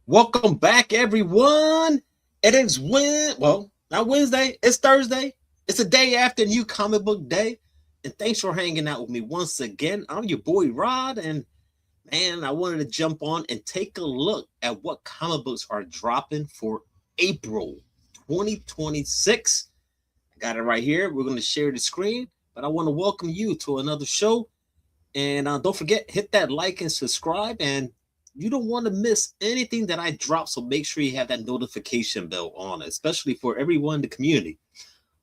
Welcome back, everyone. It is not Wednesday, it's Thursday. It's a day after New Comic Book Day. And thanks for hanging out with me once again. I'm your boy Rod, and man, I wanted to jump on and take a look at what comic books are dropping for April 2026. I got it right here. We're going to share the screen, but I want to welcome you to another show. And don't forget, hit that like and subscribe. And you don't want to miss anything that I drop. So make sure you have that notification bell on, especially for everyone in the community.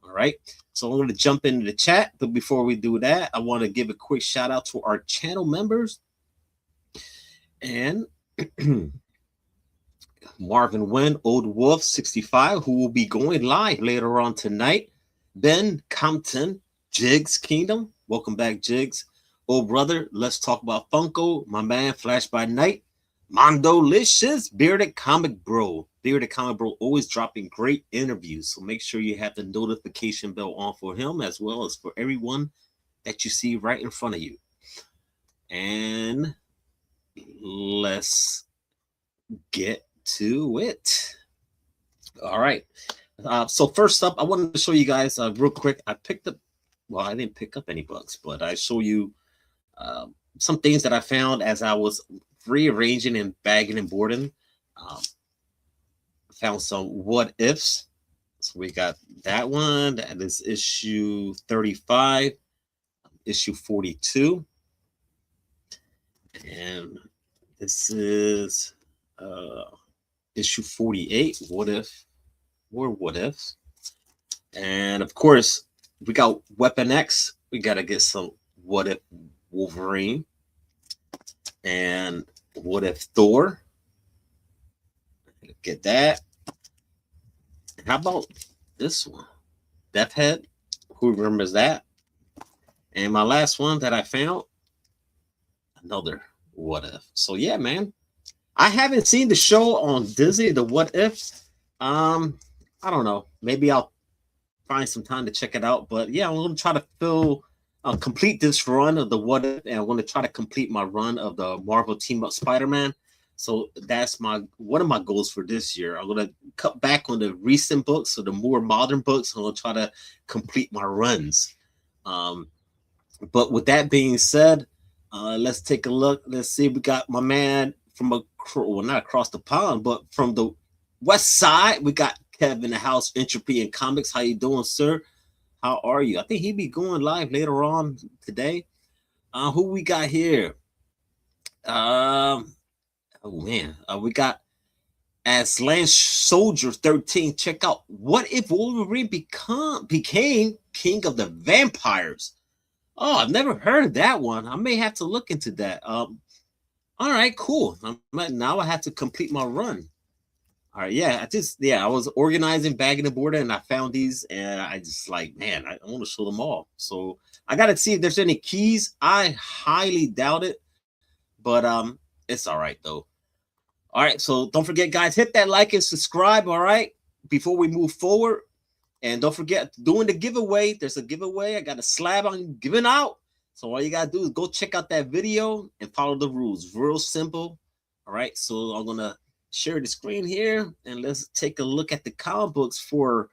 All right. So I'm going to jump into the chat. But before we do that, I want to give a quick shout out to our channel members. And Marvin Wynn, Old Wolf 65, who will be going live later on tonight. Ben Compton, Jiggs Kingdom. Welcome back, Jiggs. Oh, brother, let's talk about Funko. My man, Flash by Night. Mondo Licious, Bearded Comic Bro. Bearded Comic Bro always dropping great interviews. So make sure you have the notification bell on for him as well as for everyone that you see right in front of you. And let's get to it. All right. So first up, I wanted to show you guys real quick. I didn't pick up any books, but I show you some things that I found as I was rearranging and bagging and boarding. Found some what ifs. So we got that one. That is issue 35, issue 42. And this is issue 48. What if? More what ifs. And of course, we got Weapon X. We got to get some what if Wolverine. And what if Thor? Get that. How about this one? Death Head. Who remembers that? And my last one that I found, another what if. So yeah, man. I haven't seen the show on Disney, the what if. I don't know. Maybe I'll find some time to check it out. But yeah, I'm gonna try to complete this run of the what if, and I want to try to complete my run of the Marvel Team Up Spider-Man. So that's one of my goals for this year. I'm gonna cut back on the recent books, so the more modern books. I'm gonna try to complete my runs. But with that being said, let's take a look. Let's see. We got my man from not across the pond, but from the west side. We got Kev in the house, Entropy and Comics. How you doing, sir? How are you? I think he'll be going live later on today. Who we got here? We got Aslan Soldier 13. Check out what if Wolverine became king of the vampires. Oh, I've never heard of that one. I may have to look into that. All right, cool. Now I have to complete my run. All right, yeah, I was organizing, bagging the border, and I found these, and I just like, man, I want to show them all. So I gotta see if there's any keys. I highly doubt it, but it's all right though. All right, so don't forget, guys, hit that like and subscribe. All right, before we move forward, and don't forget doing the giveaway. There's a giveaway. I got a slab on giving out. So all you gotta do is go check out that video and follow the rules. Real simple. All right, so I'm gonna share the screen here and let's take a look at the comic books for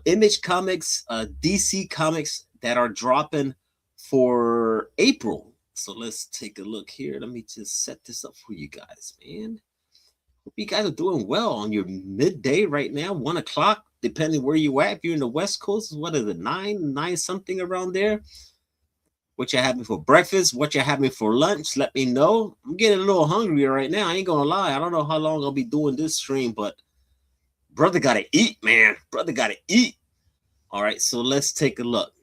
Image Comics, DC Comics that are dropping for April. So let's take a look here. Let me just set this up for you guys, man. Hope you guys are doing well on your midday right now, 1 o'clock, depending where you at. If you're in the West Coast, what is it, 9 something around there? What you having for breakfast? What you having for lunch? Let me know. I'm getting a little hungry right now. I ain't gonna lie. I don't know how long I'll be doing this stream, but brother gotta eat, man. Brother gotta eat. All right, so let's take a look.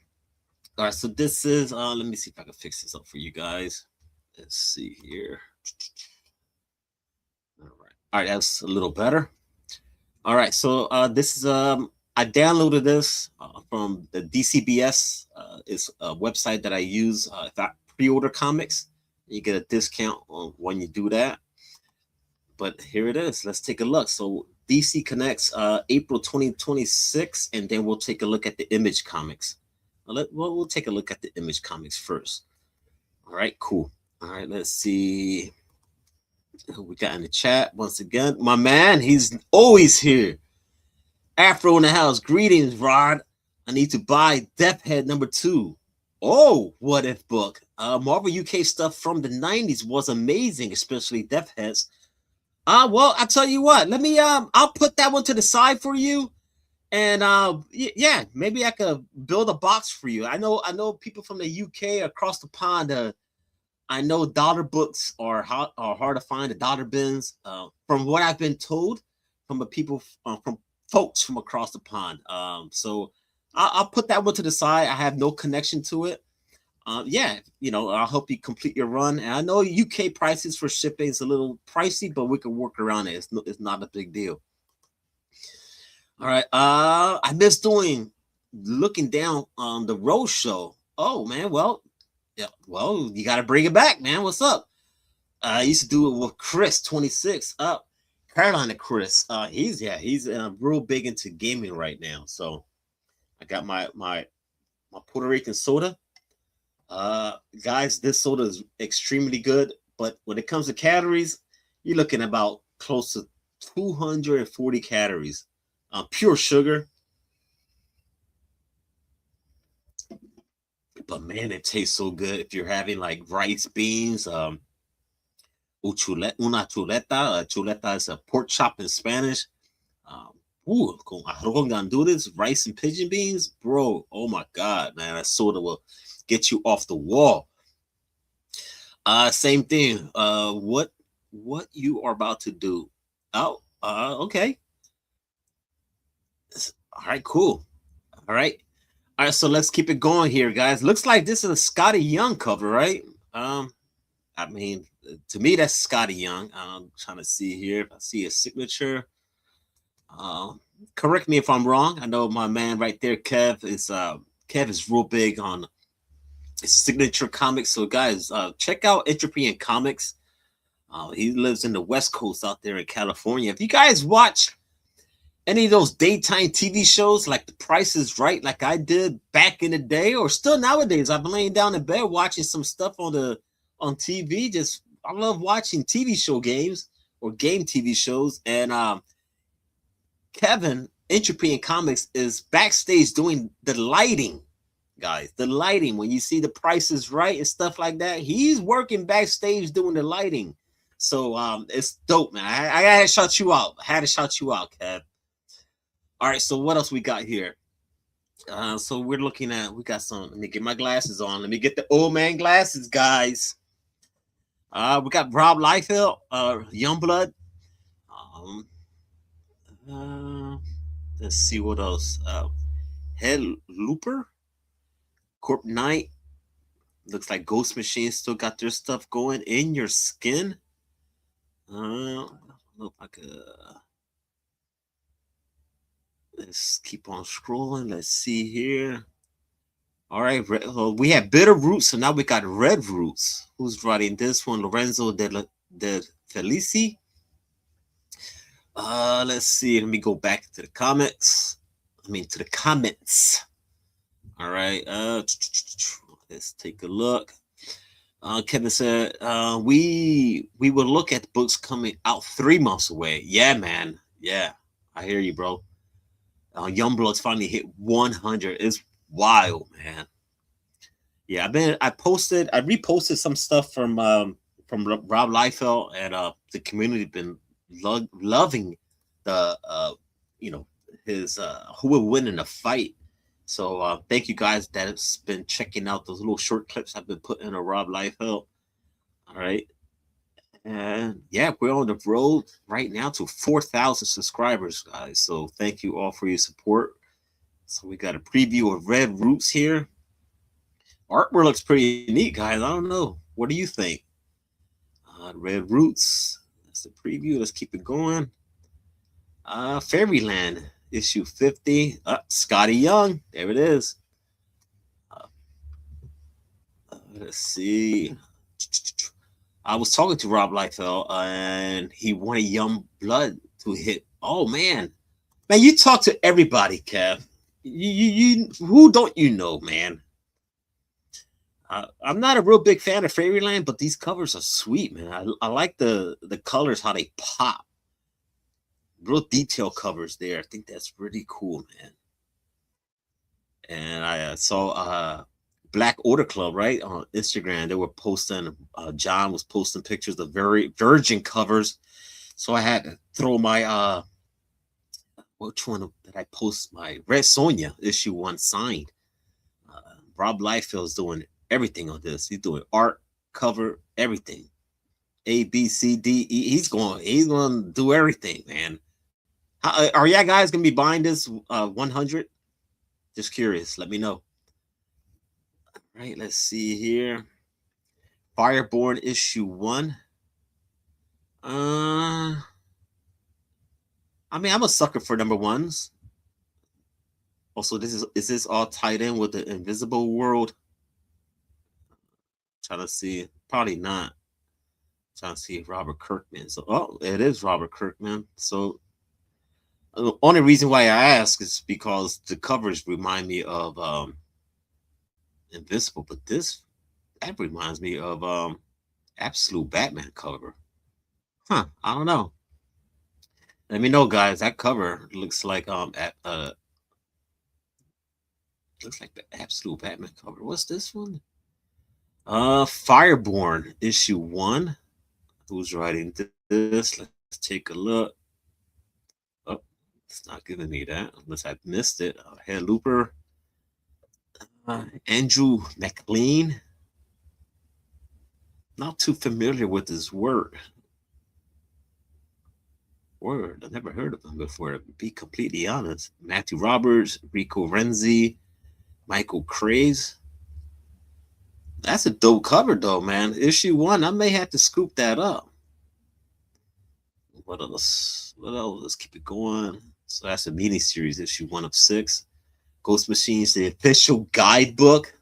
All right, so this is let me see if I can fix this up for you guys. Let's see here. All right, that's a little better. All right, so this is I downloaded this from the DCBS. It's a website that I use if I pre-order comics. You get a discount when you do that. But here it is. Let's take a look. So DC Connects April 2026, and then we'll take a look at the Image Comics. We'll take a look at the Image Comics first. All right, cool. All right, let's see. We got in the chat once again. My man, he's always here. Afro in the house. Greetings, Rod. I need to buy Death Head #2. Oh, what if book? Marvel UK stuff from the 90s was amazing, especially Death Heads. Well, I tell you what, let me I'll put that one to the side for you. And yeah, maybe I could build a box for you. I know people from the UK across the pond. I know dollar books are hard to find. The dollar bins, from what I've been told from the people from folks from across the pond. So I'll put that one to the side. I have no connection to it. Yeah, I'll help you complete your run. And I know UK prices for shipping is a little pricey, but we can work around it. It's not a big deal. All right. I miss looking down on the road show. Oh man, well, yeah, well, you got to bring it back, man. What's up? I used to do it with Chris 26 up. Carolina Chris. He's real big into gaming right now. So I got my Puerto Rican soda. Guys, this soda is extremely good, but when it comes to calories, you're looking about close to 240 calories. Pure sugar. But man, it tastes so good if you're having like rice, beans, una chuleta. Chuleta is a pork chop in Spanish. Con arroz gandules, rice and pigeon beans, bro. Oh my god, man, that soda will get you off the wall. Same thing. What you are about to do? Oh, okay. All right, cool. All right. All right, so let's keep it going here, guys. Looks like this is a Scotty Young cover, right? I mean, to me, that's Scotty Young. I'm trying to see here if I see a signature. Correct me if I'm wrong. I know my man right there, Kev is real big on signature comics. So, guys, check out Entropy and Comics. He lives in the West Coast out there in California. If you guys watch any of those daytime TV shows like The Price is Right, like I did back in the day, or still nowadays, I'm laying down in bed watching some stuff on TV. I love watching TV show games or game TV shows. And Kevin, Entropy and Comics, is backstage doing the lighting, guys. The lighting, when you see The Price is Right and stuff like that, he's working backstage doing the lighting. So it's dope, man. I had to shout you out. Kev. All right, so what else we got here? So we got some. Let me get my glasses on. Let me get the old man glasses, guys. We got Rob Liefeld, Youngblood. Let's see what else. Head Looper, Corp Knight. Looks like Ghost Machine still got their stuff going. In Your Skin. I don't know if I could. Let's keep on scrolling. Let's see here. All right, we have Bitter Roots, so now we got Red Roots. Who's writing this one? Lorenzo de Felici. Let's see. Let me go back to the comments. To the comments. All right. Let's take a look. Kevin said, we will look at books coming out 3 months away. Yeah, man. Yeah, I hear you, bro. Youngblood's finally hit 100. It's wild, man. Yeah, I reposted some stuff from Rob Liefeld, and the community been loving the his who will win in a fight. So thank you guys that have been checking out those little short clips I've been putting in a Rob Liefeld. All right. And yeah, we're on the road right now to 4,000 subscribers, guys. So thank you all for your support. So we got a preview of Red Roots here. Artwork looks pretty neat, guys. I don't know. What do you think? Red Roots. That's the preview. Let's keep it going. Fairyland, issue 50. Scotty Young. There it is. Let's see. I was talking to Rob Liefeld, and he wanted Young Blood to hit. Oh man, you talk to everybody, Kev. You who don't you know, man? I'm not a real big fan of Fairyland, but these covers are sweet, man. I like the colors, how they pop. Real detail covers there. I think that's really cool, man. And I saw Black Order Club, right, on Instagram. They were posting. John was posting pictures of very virgin covers. So I had to throw my which one did I post? My Red Sonja issue 1 signed. Rob Liefeld's doing everything on this. He's doing art, cover, everything. A, B, C, D, E. He's going to do everything, man. Are y'all guys gonna be buying this 100? Just curious. Let me know. All right, let's see here. Fireborn issue 1. I mean, I'm a sucker for number 1s. Also, is this all tied in with the Invisible World? Trying to see. Probably not. Trying to see if Robert Kirkman. So, oh, it is Robert Kirkman. So, the only reason why I ask is because the covers remind me of Invisible, but that reminds me of Absolute Batman cover. Huh? I don't know. Let me know, guys. That cover looks like looks like the Absolute Batman cover. What's this one? Fireborn issue 1. Who's writing this? Let's take a look. Oh, it's not giving me that unless I missed it. Head Looper. Andrew McLean. Not too familiar with his work. I never heard of him before, to be completely honest. Matthew Roberts, Rico Renzi, Michael Craze. That's a dope cover, though, man. Issue 1, I may have to scoop that up. What else? Let's keep it going. So that's a mini series, issue 1 of 6. Ghost Machines, the official guidebook.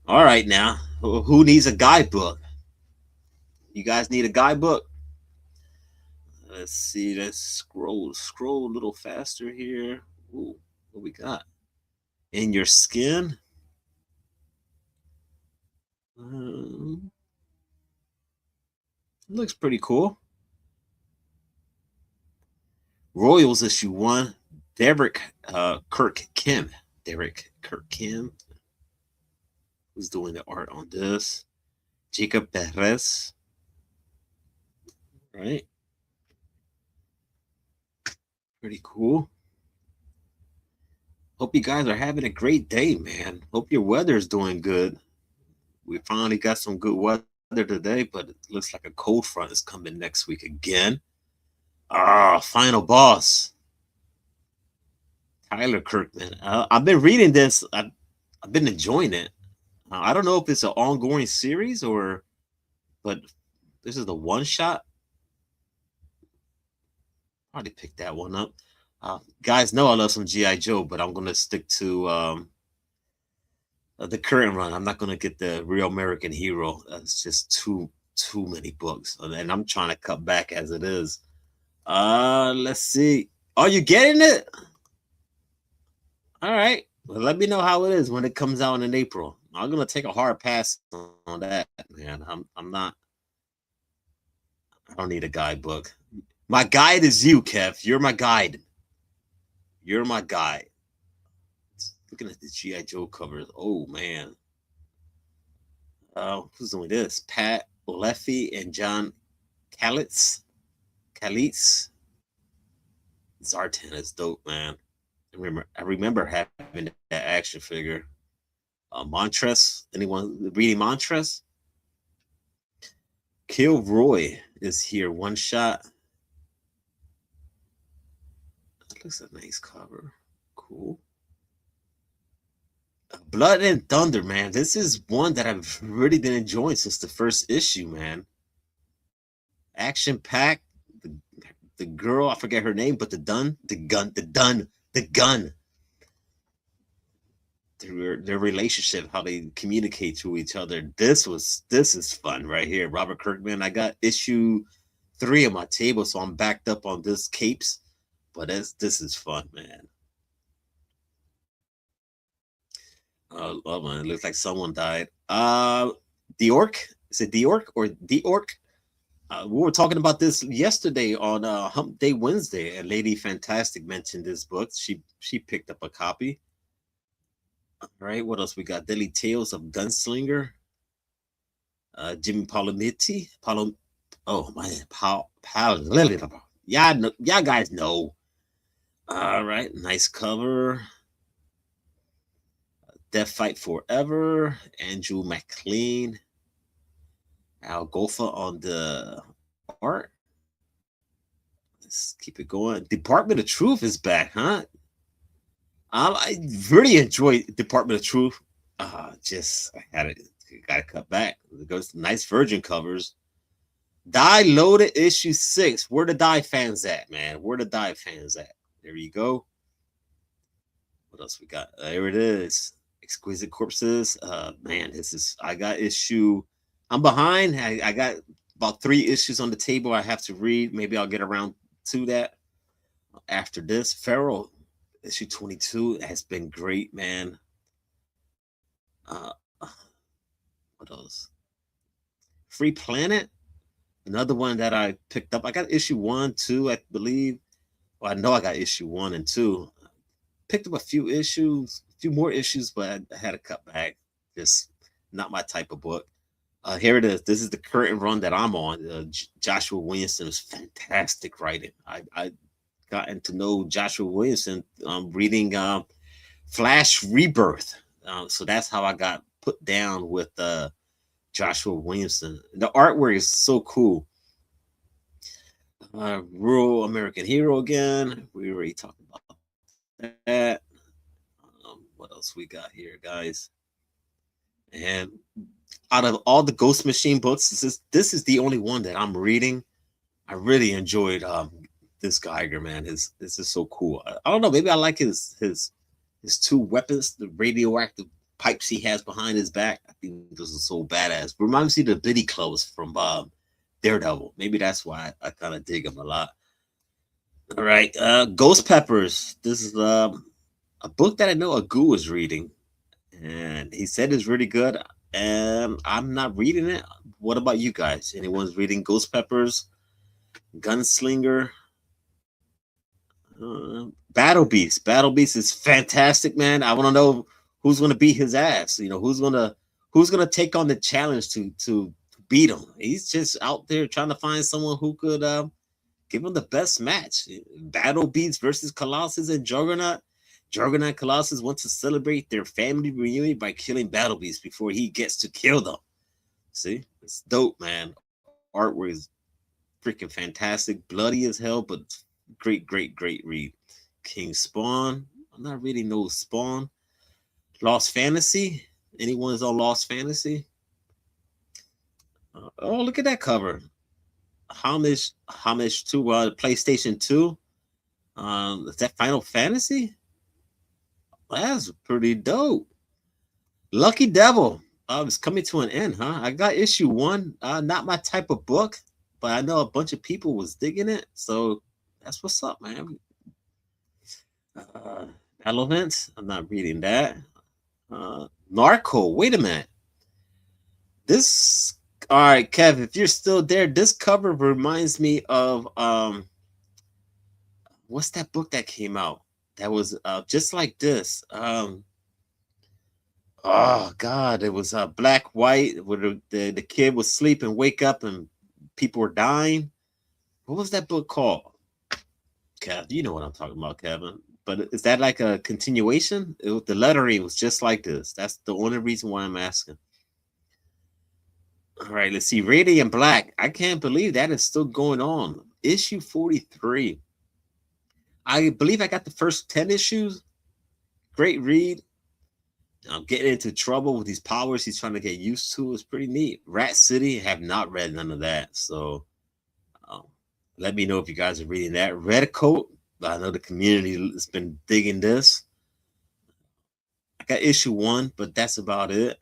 All right, now, who needs a guidebook? You guys need a guidebook? Let's see. Let's scroll a little faster here. Ooh, what we got? In Your Skin. Looks pretty cool. Royals issue 1. Derek Kirk Kim. Who's doing the art on this? Jacob Perez. Right. Pretty cool. Hope you guys are having a great day, man. Hope your weather's doing good. We finally got some good weather today, but it looks like a cold front is coming next week again. Final boss. Tyler Kirkman. I've been reading this. I've been enjoying it. I don't know if it's an ongoing series but this is the one shot. Probably pick that one up. Guys know I love some G.I. Joe, but I'm gonna stick to the current run. I'm not gonna get the Real American Hero. It's just too many books, and I'm trying to cut back as it is. Let's see. Are you getting it? All right. Well, let me know how it is when it comes out in April. I'm gonna take a hard pass on that, man. I'm not. I don't need a guidebook. My guide is you, Kev. You're my guide. You're my guide. Looking at the G.I. Joe covers. Oh man. Who's doing this? Pat Leffy and John Kalitz. Zartan is dope, man. I remember having that action figure. Montress. Anyone reading Montress? Kilroy is here. One shot. That looks a nice cover. Cool. Blood and Thunder, man. This is one that I've really been enjoying since the first issue, man. Action packed. The girl, I forget her name, but the gun. Their relationship, how they communicate to each other. This is fun right here. Robert Kirkman. I got issue 3 on my table, so I'm backed up on this capes. But this is fun, man. Oh man, it looks like someone died. Uh, the Orc. Is it the Orc or the Orc? We were talking about this yesterday on Hump Day Wednesday, and Lady Fantastic mentioned this book. She picked up a copy. All right, what else we got? Deadly Tales of Gunslinger. Jimmy Palomiti. Oh my, y'all guys know. All right, nice cover. Death Fight Forever. Andrew McLean. Al Gofa on the art. Let's keep it going. Department of Truth is back, huh? I really enjoy Department of Truth. Just I had it. Got to cut back. It goes nice Virgin covers. Die Loaded issue 6. Where the Die fans at, man? Where the Die fans at? There you go. What else we got? There it is. Exquisite Corpses. Man, this is. I got issue. I'm behind. I got about 3 issues on the table I have to read. Maybe I'll get around to that after this. Feral issue 22 has been great, man. What else? Free Planet, another one that I picked up. I got issue 1, 2, I believe. Well, I know I got issue 1 and 2. Picked up a few issues, a few more issues, but I had to cut back. Just not my type of book. Here it is. This is the current run that I'm on. Joshua Williamson is fantastic writing. I gotten to know Joshua Williamson reading Flash Rebirth. So that's how I got put down with Joshua Williamson. The artwork is so cool. Rural American Hero again. We already talked about that. What else we got here, guys? And out of all the Ghost Machine books, this is the only one that I'm reading. I really enjoyed this Geiger, man. This is so cool. I don't know. Maybe I like his 2 weapons, the radioactive pipes he has behind his back. I think this is so badass. Reminds me of the Billy Clothes from Daredevil. Maybe that's why I kind of dig him a lot. All right, Ghost Peppers. This is a book that I know Agu is reading, and he said it's really good. And I'm not reading it. What about you guys? Anyone's reading Ghost Peppers? Gunslinger? Battle Beast. Battle Beast is fantastic, man. I want to know who's going to beat his ass. You know, who's gonna take on the challenge to beat him. He's just out there trying to find someone who could give him the best match. Battle Beast versus Colossus and Juggernaut. Juggernaut and Colossus want to celebrate their family reunion by killing Battle Beast before he gets to kill them. See, it's dope, man. Artwork is freaking fantastic, bloody as hell, but great read. King Spawn. I'm not reading no Spawn. Lost Fantasy. Anyone's on Lost Fantasy? Oh, look at that cover. Homage to PlayStation 2. Is that Final Fantasy? That's pretty dope. Lucky Devil. It's coming to an end, huh? I got issue 1. Not my type of book, but I know a bunch of people was digging it, so that's what's up, man. Elements. I'm not reading that. Narco. Wait a minute. This. All right, Kev. If you're still there, this cover reminds me of what's that book that came out that was just like this? Oh God, it was black white where the kid would sleep and wake up and people were dying. What was that book called? Kev, you know what I'm talking about, Kevin. But is that like a continuation? The lettering was just like this. That's the only reason why I'm asking. All right, let's see. Radiant Black. I can't believe that is still going on. Issue 43. I believe I got the first 10 issues. Great read. I'm getting into trouble with these powers he's trying to get used to. It's pretty neat. Rat City, have not read none of that. So let me know if you guys are reading that. Red Coat. I know the community has been digging this. I got issue 1, but that's about it.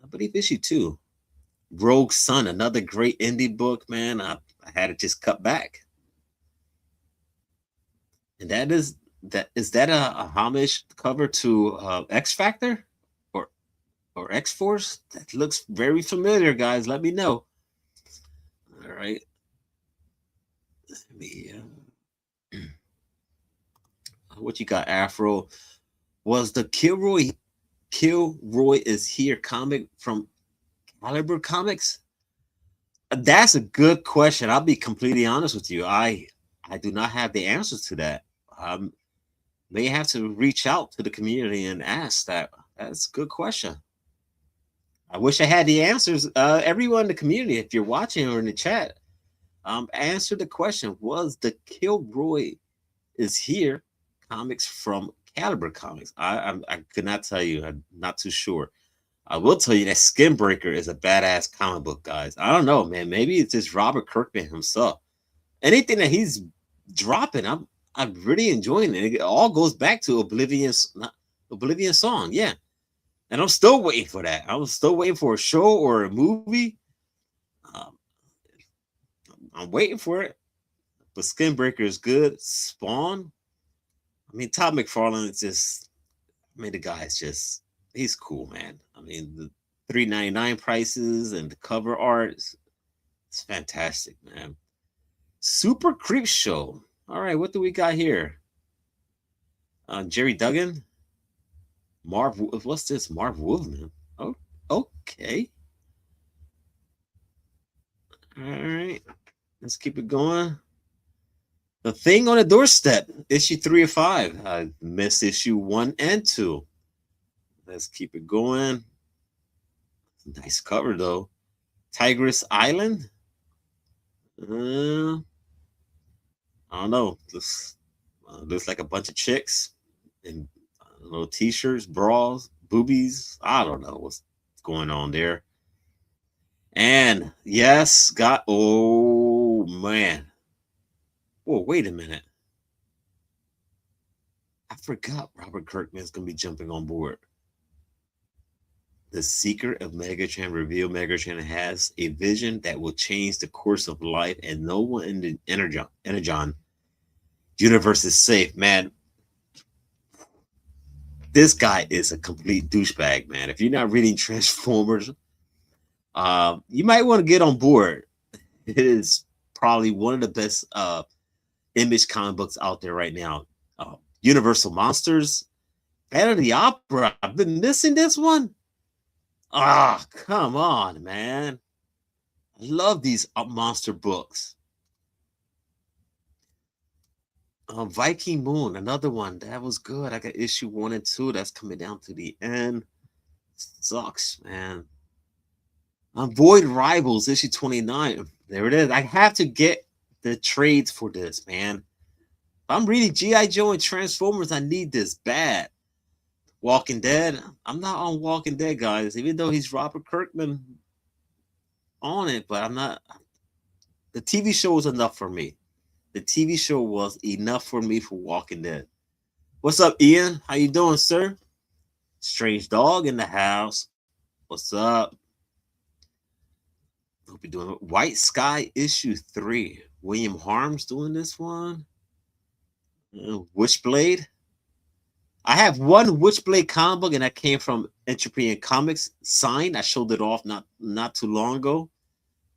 I believe issue 2. Rogue Sun, another great indie book, man. I had to just cut back. And is that a homage cover to X Factor? Or or X Force. That looks very familiar, guys. Let me know. All right. Let me, what you got, Afro? Was the Kilroy is here comic from Caliber Comics? That's a good question. I'll be completely honest with you. I do not have the answers to that. Um, may have to reach out to the community and ask that. That's a good question. I wish I had the answers. Everyone in the community, if you're watching or in the chat, answer the question. Was the Kilroy is here comics from Caliber Comics? I could not tell you. I'm not too sure. I will tell you that Skinbreaker is a badass comic book, guys. I don't know, man. Maybe it's just Robert Kirkman himself. Anything that he's dropping, I'm really enjoying it. It all goes back to Oblivion Song, yeah. And I'm still waiting for that. I was still waiting for a show or a movie. Um, I'm waiting for it. But Skinbreaker is good. Spawn. I mean, Todd McFarlane is just. I mean, the guy's just. He's cool, man. I mean, the $3.99 prices and the cover art. It's fantastic, man. Super Creep Show. All right, what do we got here? Jerry Duggan. What's this? Marv Wolfman. Oh, okay. All right. Let's keep it going. The Thing on the Doorstep, issue 3 of 5. I missed issue 1 and 2. Let's keep it going. Nice cover, though. Tigress Island. I don't know. Looks like a bunch of chicks in little t-shirts, bras, boobies. I don't know what's going on there. And yes, oh man. Whoa, wait a minute. I forgot Robert Kirkman's gonna be jumping on board. The secret of Megatron revealed Megatron has a vision that will change the course of life, and no one in the Energon universe is safe. Man, this guy is a complete douchebag, man. If you're not reading Transformers, you might want to get on board. It is probably one of the best image comic books out there right now. Universal Monsters, Phantom of the Opera. I've been missing this one. Ah, come on, man. I love these monster books. Viking Moon, another one that was good. I got issue 1 and 2. That's coming down to the end. Sucks, man. Void Rivals, issue 29. There it is. I have to get the trades for this, man. If I'm reading G.I. Joe and Transformers, I need this bad. Walking Dead. I'm not on Walking Dead, guys, even though he's Robert Kirkman on it, but I'm not. The TV show was enough for me. The TV show was enough for me for Walking Dead. What's up, Ian? How you doing, sir? Strange Dog in the house. What's up? Hope you're doing it. White Sky issue 3. William Harms doing this one. Witchblade. I have one Witchblade comic book, and that came from Entropy and Comics. Signed. I showed it off not too long ago.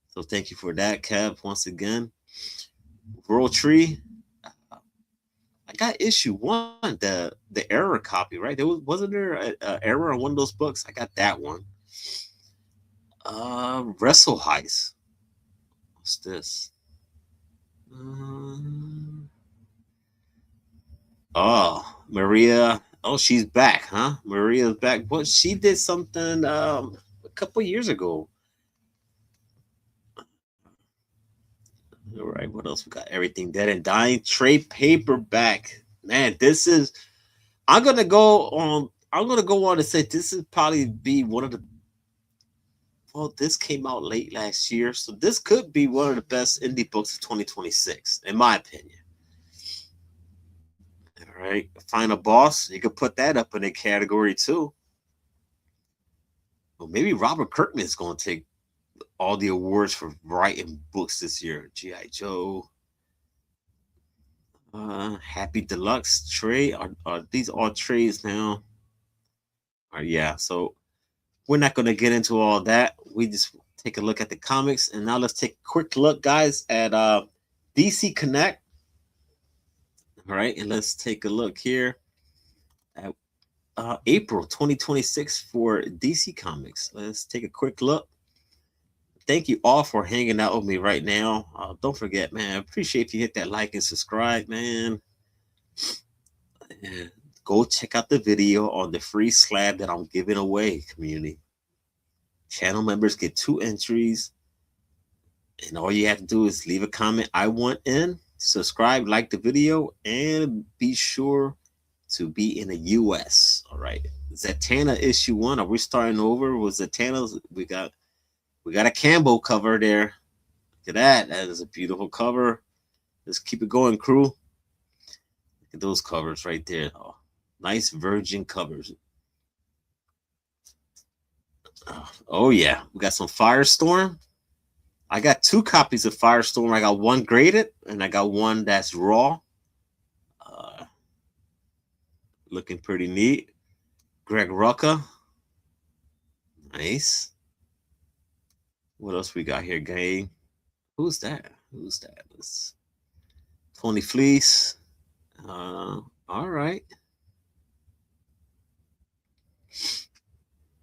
So thank you for that, Kev, once again. World Tree. I got issue 1, the error copy, right? Wasn't there an error on one of those books? I got that one. Wrestle Heist. What's this? Oh, Maria. Oh, she's back, huh? Maria's back. What, she did something a couple years ago. All right, what else we got? Everything Dead and Dying trade paperback. Man, this is. I'm gonna go on to say this is probably be one of the. Well, this came out late last year, so this could be one of the best indie books of 2026, in my opinion. All right, Final Boss. You could put that up in a category too. Well, maybe Robert Kirkman is going to take all the awards for writing books this year. G.I. Joe. Happy Deluxe trade. Are these all trades now? Yeah, so we're not going to get into all that. We just take a look at the comics. And now let's take a quick look, guys, at DC Connect. All right. And let's take a look here at April 2026 for DC Comics. Let's take a quick look. Thank you all for hanging out with me right now. Don't forget, man, I appreciate if you hit that like and subscribe, man. And go check out the video on the free slab that I'm giving away, community. Channel members get 2 entries. And all you have to do is leave a comment, I want in, subscribe, like the video, and be sure to be in the US. All right. Zatanna issue 1. Are we starting over with Zatanna? We got a Campbell cover there. Look at that. That is a beautiful cover. Let's keep it going, crew. Look at those covers right there. Oh, nice virgin covers. Oh, yeah. We got some Firestorm. I got 2 copies of Firestorm. I got one graded, and I got one that's raw. Looking pretty neat. Greg Rucka. Nice. What else we got here, gang? Who's that? It's Tony Fleece. All right.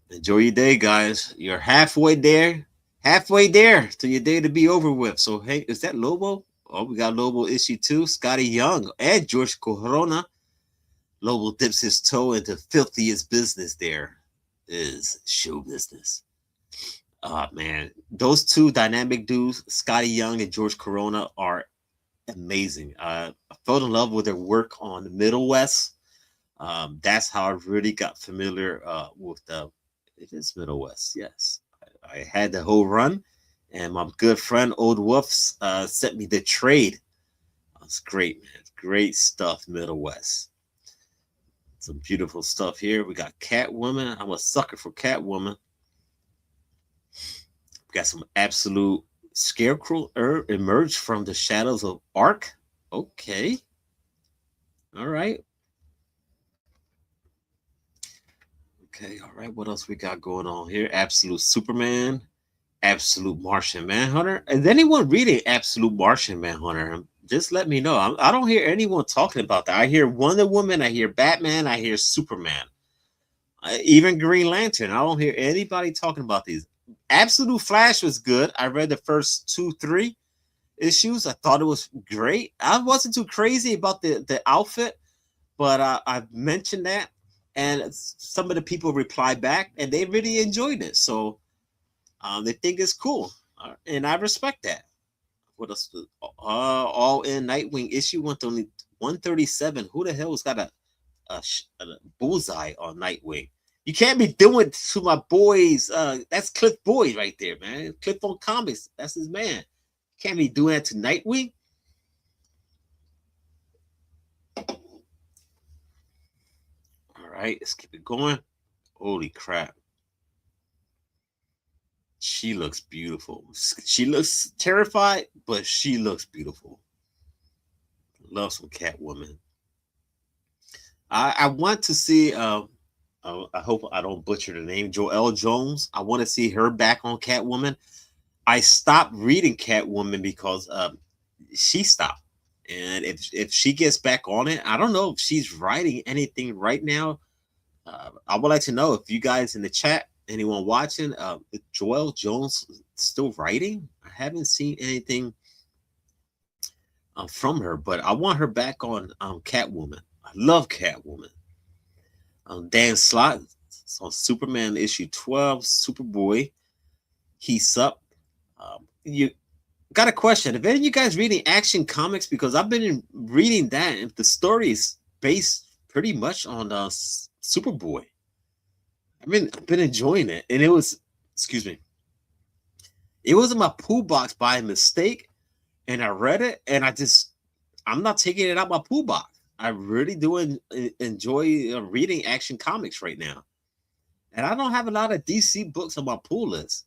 Enjoy your day, guys. You're halfway there to your day to be over with. So, hey, is that Lobo? Oh, we got Lobo issue 2. Scotty Young and George Corona. Lobo dips his toe into filthiest business. There is show business. Man, those 2 dynamic dudes, Scotty Young and George Corona, are amazing. I fell in love with their work on the Middle West. That's how I really got familiar with it is Middle West, yes. I had the whole run, and my good friend Old Wolfs sent me the trade. It's great, man. Great stuff, Middle West. Some beautiful stuff here. We got Catwoman. I'm a sucker for Catwoman. We got some absolute Scarecrow emerged from the shadows of Ark. Okay. All right. Okay, all right. What else we got going on here? Absolute Superman, Absolute Martian Manhunter. Is anyone reading Absolute Martian Manhunter? Just let me know. I don't hear anyone talking about that. I hear Wonder Woman, I hear Batman, I hear Superman, even Green Lantern. I don't hear anybody talking about these. Absolute Flash was good. I read the first 2-3 issues. I thought it was great. I wasn't too crazy about the outfit, but I mentioned that, and some of the people replied back, and they really enjoyed it. So they think it's cool, and I respect that. What else? All in Nightwing issue 137. Who the hell has got a bullseye on Nightwing? You can't be doing to my boys. That's Cliff Boyd right there, man. Cliff on Comics. That's his man. Can't be doing that to Nightwing. All right, let's keep it going. Holy crap. She looks beautiful. She looks terrified, but she looks beautiful. Love some Catwoman. I want to see. I hope I don't butcher the name. Joelle Jones. I want to see her back on Catwoman. I stopped reading Catwoman because she stopped, and if she gets back on it, I don't know if she's writing anything right now. I would like to know if you guys in the chat, anyone watching, Joelle Jones still writing? I haven't seen anything from her, but I want her back on Catwoman. I love Catwoman. Dan Slott on Superman issue 12, Superboy. He's up. You got a question? Have any of you guys reading Action Comics? Because I've been reading that, and the story is based pretty much on Superboy. I've been enjoying it, and it was, excuse me, it was in my pool box by mistake, and I read it, and I'm not taking it out my pool box. I really do enjoy reading Action Comics right now, and I don't have a lot of DC books on my pool list.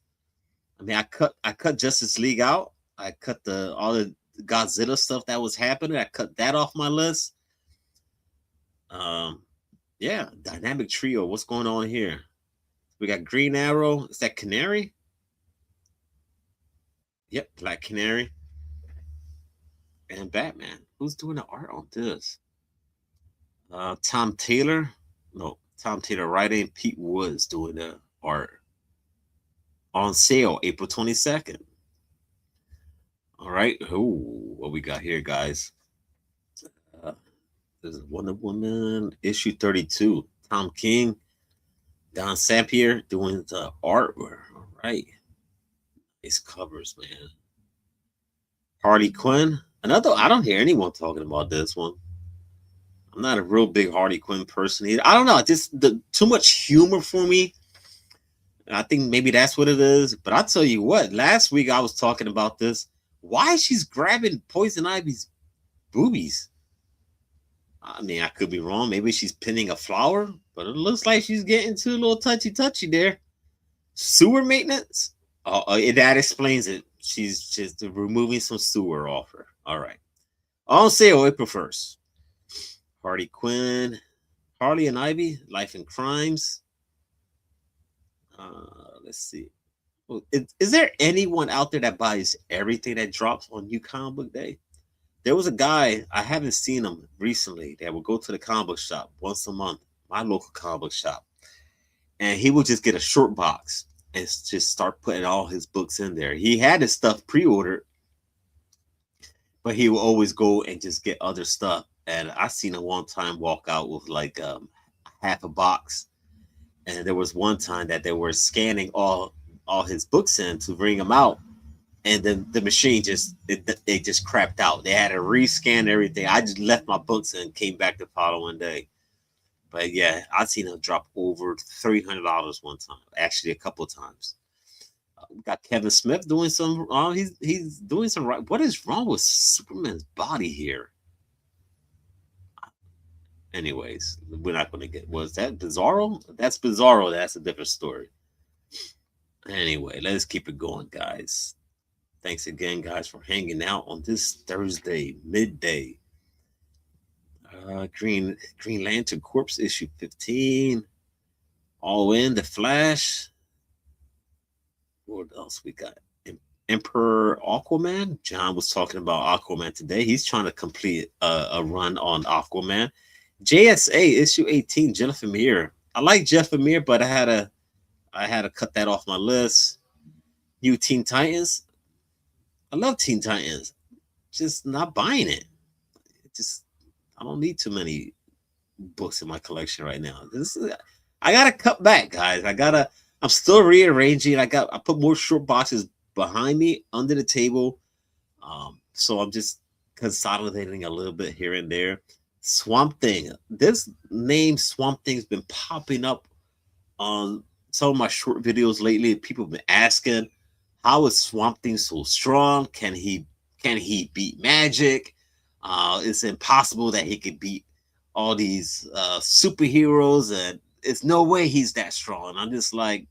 I mean, I cut Justice League out. I cut all the Godzilla stuff that was happening. I cut that off my list. Yeah, Dynamic Trio. What's going on here? We got Green Arrow. Is that Canary? Yep, Black Canary. And Batman. Who's doing the art on this? Tom Taylor. No, Tom Taylor writing. Pete Woods doing the art. On sale April 22nd. All right. Ooh, what we got here, guys? Uh, There's Wonder Woman issue 32. Tom King, Don Sampier doing the artwork. All right. Nice covers, man. Harley Quinn. Another, I don't hear anyone talking about this one. I'm not a real big Harley Quinn person either. I don't know. Just too much humor for me. I think maybe that's what it is. But I'll tell you what, last week I was talking about this. Why she's grabbing Poison Ivy's boobies? I mean, I could be wrong. Maybe she's pinning a flower, but it looks like she's getting too a little touchy there. Sewer maintenance? That explains it. She's just removing some sewer off her. All right. On sale April 1st. Harley Quinn, Harley and Ivy, Life and Crimes. Let's see. Is there anyone out there that buys everything that drops on New Comic Book Day? There was a guy, I haven't seen him recently, that would go to the comic book shop once a month, my local comic book shop, and he would just get a short box and just start putting all his books in there. He had his stuff pre-ordered, but he would always go and just get other stuff. And I seen him one time walk out with like half a box. And there was one time that they were scanning all his books in to bring them out, and then the machine just it just crapped out. They had to rescan everything. I just left my books and came back the following day. But yeah, I seen him drop over $300 one time. Actually, a couple of times. We got Kevin Smith doing some. He's doing some right. What is wrong with Superman's body here? Anyways, we're not going to get. Was that Bizarro? That's Bizarro. That's a different story. Anyway, let's keep it going, guys. Thanks again, guys, for hanging out on this Thursday midday. Green Lantern Corps issue 15. All in the Flash. What else we got? Emperor Aquaman. John was talking about Aquaman today. He's trying to complete a run on Aquaman. JSA issue 18. Jennifer Meir. I like Jennifer Meir, but I had to cut that off my list. New Teen Titans. I love Teen Titans. Just not buying it. I don't need too many books in my collection right now. I gotta cut back, guys. I'm still rearranging. I put more short boxes behind me under the table. So I'm just consolidating a little bit here and there. Swamp Thing. This name Swamp Thing's been popping up on some of my short videos lately. People have been asking, how is Swamp Thing so strong? Can he beat Magic? It's impossible that he could beat all these superheroes, and it's no way he's that strong. And I'm just like,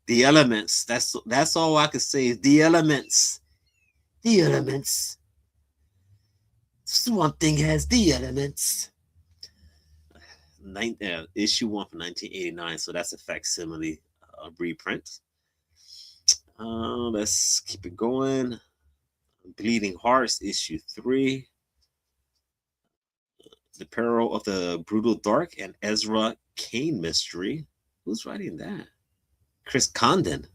the elements. That's all I can say is the elements. The elements. Swamp Thing has the elements. Issue 1 from 1989, so that's a facsimile reprint. Let's keep it going. Bleeding Hearts issue 3. The Peril of the Brutal Dark and Ezra Kane mystery. Who's writing that? Chris Condon.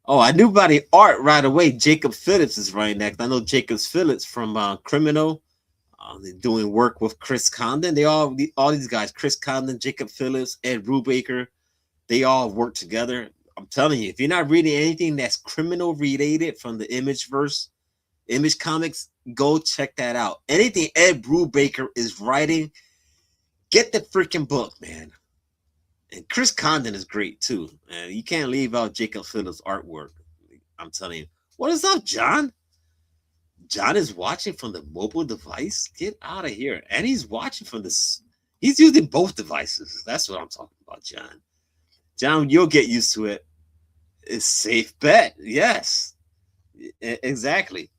Oh, I knew about the art right away. Jacob Phillips is writing that. I know Jacob Phillips from Criminal. They're doing work with Chris Condon. All these guys, Chris Condon, Jacob Phillips, Ed Brubaker, they all work together. I'm telling you, if you're not reading anything that's criminal related from the Imageverse, Image Comics, go check that out. Anything Ed Brubaker is writing, get the freaking book, man. And Chris Condon is great too. And you can't leave out Jacob Phillips' artwork. I'm telling you. What is up, John? John is watching from the mobile device. Get out of here. And he's watching from this. He's using both devices. That's what I'm talking about, John. John, you'll get used to it. It's safe bet. Yes. Exactly.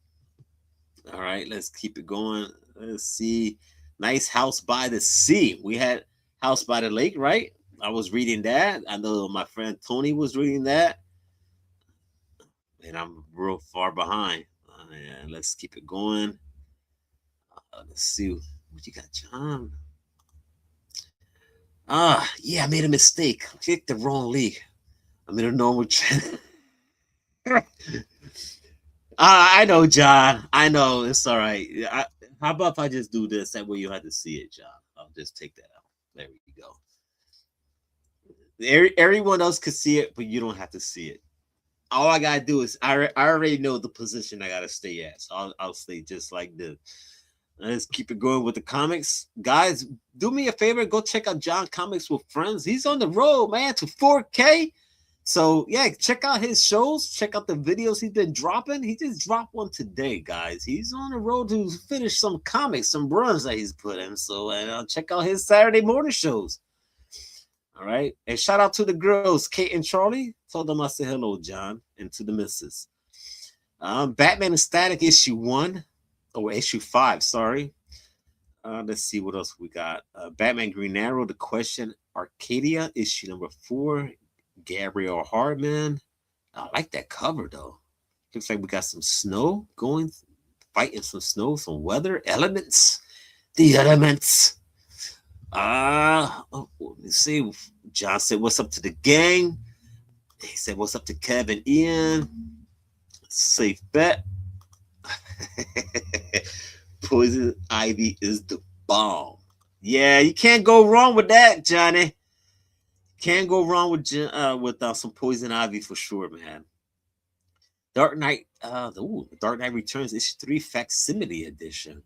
All right, let's keep it going. Let's see. Nice House by the Sea. We had House by the Lake, right? I was reading that. I know my friend Tony was reading that, and I'm real far behind. And let's keep it going. Let's see what you got, John. Yeah, I made a mistake. I clicked the wrong league. I'm in a normal channel. I know, John. I know. It's all right. How about if I just do this? That way you have to see it, John. I'll just take that out. There we go. Everyone else could see it, but you don't have to see it. All I gotta do is I already know the position I gotta stay at, so I'll stay just like this. Let's keep it going with the comics, guys. Do me a favor, go check out John Comics with Friends. He's on the road, man, to 4K. So yeah, check out his shows. Check out the videos he's been dropping. He just dropped one today, guys. He's on the road to finish some comics, some runs that he's put in. So and check out his Saturday morning shows. All right. And shout out to the girls, Kate and Charlie. Told them I said hello, John, and to the missus. Batman and Static issue 1, or issue 5, sorry. Let's see what else we got. Batman Green Arrow, The Question, Arcadia, issue number 4. Gabriel Hardman. I like that cover though. Looks like we got some snow going, fighting some snow, some weather, elements. The elements. Let's see. John said, "What's up to the gang?" He said, "What's up to Kevin Ian?" Safe bet. Poison Ivy is the bomb. Yeah, you can't go wrong with that, Johnny. Can't go wrong with some Poison Ivy for sure, man. Dark Knight, Dark Knight Returns issue 3 facsimile edition.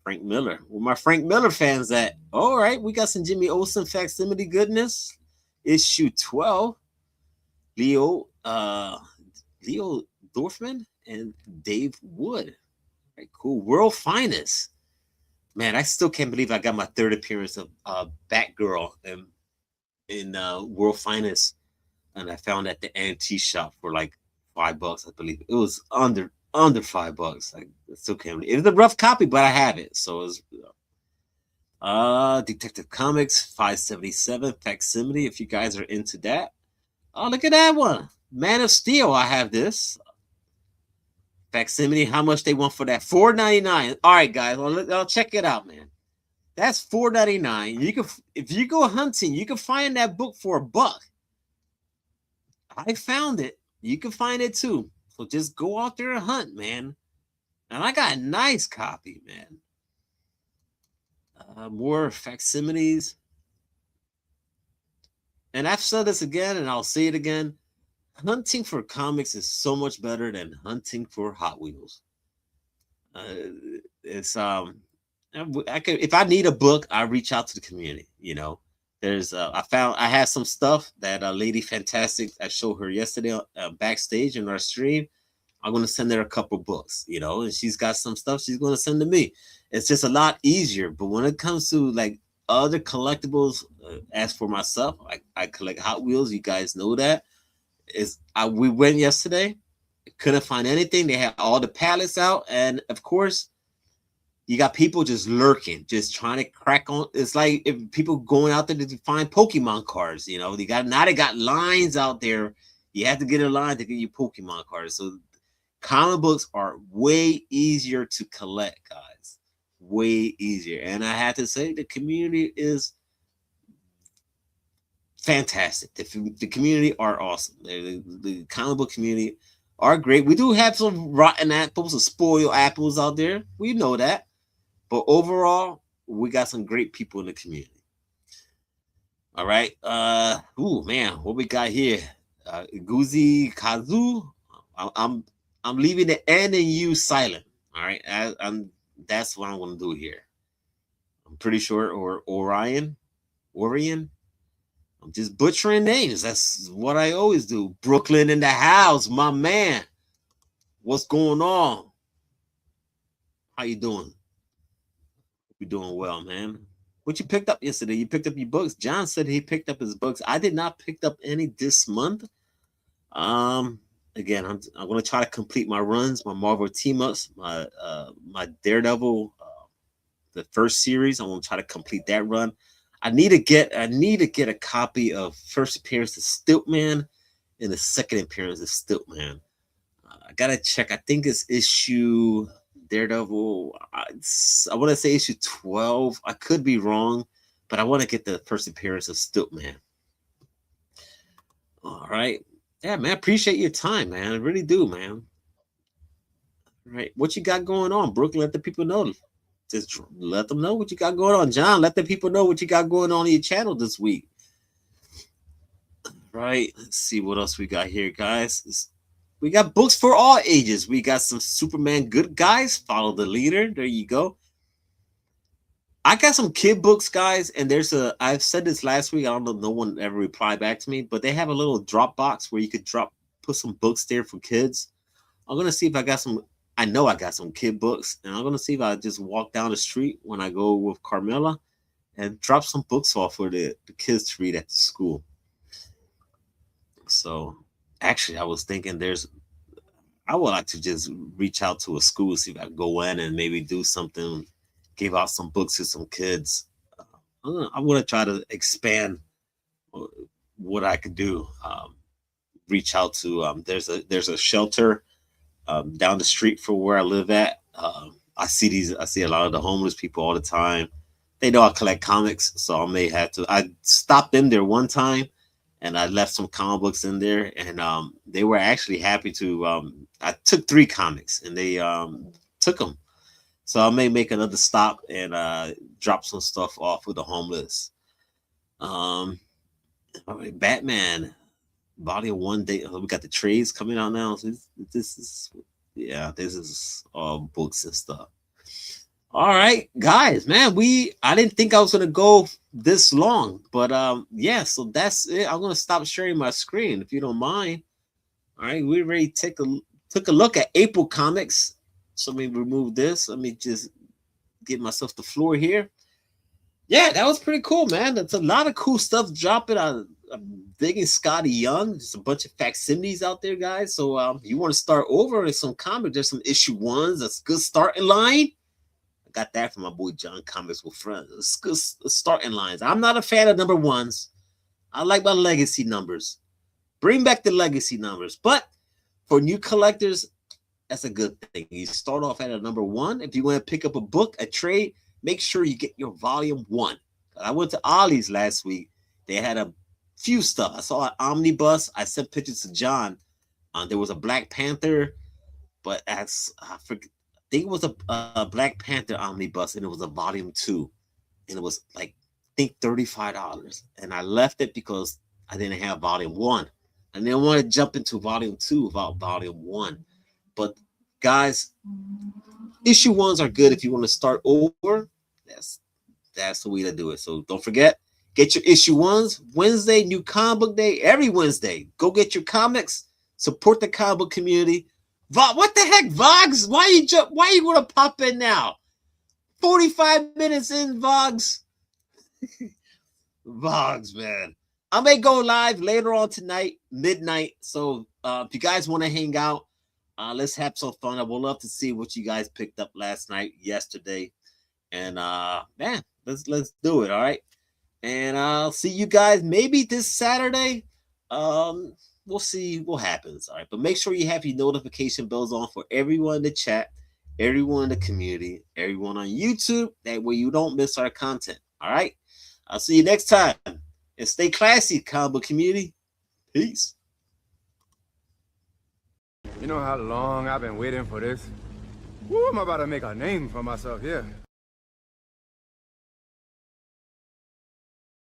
Frank Miller. Where my Frank Miller fans at? All right, we got some Jimmy Olsen facsimile goodness. Issue 12. Leo Dorfman and Dave Wood. All right, cool. World Finest. Man, I still can't believe I got my third appearance of Batgirl in World Finest, and I found at the antique shop for like $5, I believe. It was under $5. I still can't believe it. It's a rough copy, but I have it. So it's Detective Comics 577 facsimile. If you guys are into that, oh, look at that one, Man of Steel. I have this facsimile. How much they want for that? $4.99. All right, guys, I'll check it out, man. That's $4.99. You can, if you go hunting, you can find that book for $1. I found it. You can find it too. So just go out there and hunt, man. And I got a nice copy, man. More facsimiles. And I've said this again, and I'll say it again. Hunting for comics is so much better than hunting for Hot Wheels. It's if I need a book, I reach out to the community. You know, there's I had some stuff that Lady Fantastic, I showed her yesterday backstage in our stream. I'm gonna send her a couple books, you know, and she's got some stuff she's gonna send to me. It's just a lot easier. But when it comes to like other collectibles, as for myself, I collect Hot Wheels. You guys know that. We went yesterday, couldn't find anything. They had all the pallets out, and of course, you got people just lurking, just trying to crack on. It's like if people going out there to find Pokemon cards. You know, they got lines out there. You have to get in line to get your Pokemon cards. So comic books are way easier to collect, guys. Way easier. And I have to say, the community is fantastic. The community are awesome. The comic book community are great. We do have some rotten apples, some spoiled apples out there. We know that. But overall, we got some great people in the community. All right. Ooh, man, what we got here? Guzi Kazu. I'm leaving the N and U silent. All right. That's what I'm gonna do here. I'm pretty sure, or Orion. I'm just butchering names. That's what I always do. Brooklyn in the house, my man. What's going on? How you doing? You doing well, man. What you picked up yesterday? You picked up your books. John said he picked up his books. I did not pick up any this month. Again, I'm gonna try to complete my runs, my Marvel team ups, my Daredevil, the first series. I'm gonna try to complete that run. I need to get a copy of first appearance of Stiltman and the second appearance of Stiltman. I gotta check. I think it's issue Daredevil. I want to say issue 12. I could be wrong, but I want to get the first appearance of Stiltman. All right. Yeah, man. Appreciate your time, man. I really do, man. All right. What you got going on, Brooklyn? Let the people know. Just let them know what you got going on. John, let the people know what you got going on your channel this week. Right. Let's see what else we got here, guys. We got books for all ages. We got some Superman good guys. Follow the leader. There you go. I got some kid books, guys, and I've said this last week. I don't know, no one ever replied back to me, but they have a little drop box where you could put some books there for kids. I'm gonna see if I got some. I know I got some kid books, and I'm gonna see if I just walk down the street when I go with Carmela and drop some books off for the kids to read at the school. So actually, I was thinking I would like to just reach out to a school, see if I can go in and maybe do something, give out some books to some kids. I want to try to expand what I could do. Reach out to there's a shelter down the street from where I live at. I see a lot of the homeless people all the time. They know I collect comics, so I may have to. I stopped in there one time, and I left some comic books in there, and they were actually happy to. I took 3 comics, and they took them. So I may make another stop and drop some stuff off with the homeless. All right, Batman, Volume 1 day. We got the trades coming out now. So this is all books and stuff. All right, guys, man, I didn't think I was gonna go this long, but yeah, so that's it. I'm gonna stop sharing my screen if you don't mind. All right, we already took a look at April comics. So let me remove this. Let me just get myself the floor here. Yeah, that was pretty cool, man. That's a lot of cool stuff dropping. I'm digging Scotty Young. There's a bunch of facsimiles out there, guys. So you want to start over with some comics? There's some issue 1s. That's a good starting line. I got that from my boy John Comics with Friends. It's good starting lines. I'm not a fan of number 1s. I like my legacy numbers. Bring back the legacy numbers. But for new collectors, that's a good thing. You start off at a number 1. If you want to pick up a book, a trade, make sure you get your volume 1. I went to Ollie's last week. They had a few stuff. I saw an omnibus. I sent pictures to John. There was a Black Panther, but I think it was a Black Panther omnibus, and it was a volume 2, and it was like I think $35. And I left it because I didn't have volume 1. I didn't want to jump into volume 2 without volume 1. But guys, issue 1s are good if you want to start over. That's the way to do it. So don't forget, get your issue 1s. Wednesday, new comic book day. Every Wednesday, go get your comics. Support the comic book community. What the heck, Vogs? Why you gonna pop in now? 45 minutes in, Vogs. Vogs, man. I may go live later on tonight, midnight. So if you guys want to hang out, let's have some fun. I would love to see what you guys picked up last night, yesterday, and man, let's do it. All right, and I'll see you guys maybe this Saturday. We'll see what happens. All right, but make sure you have your notification bells on for everyone in the chat, everyone in the community, everyone on YouTube. That way you don't miss our content. All right, I'll see you next time, and stay classy, comic book community. Peace. You know how long I've been waiting for this? Woo, I'm about to make a name for myself here.